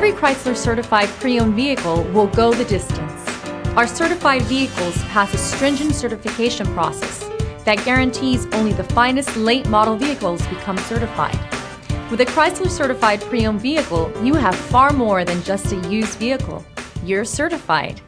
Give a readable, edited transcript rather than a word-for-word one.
Every Chrysler certified pre-owned vehicle will go the distance. Our certified vehicles pass a stringent certification process that guarantees only the finest late model vehicles become certified. With a Chrysler certified pre-owned vehicle, you have far more than just a used vehicle. You're certified.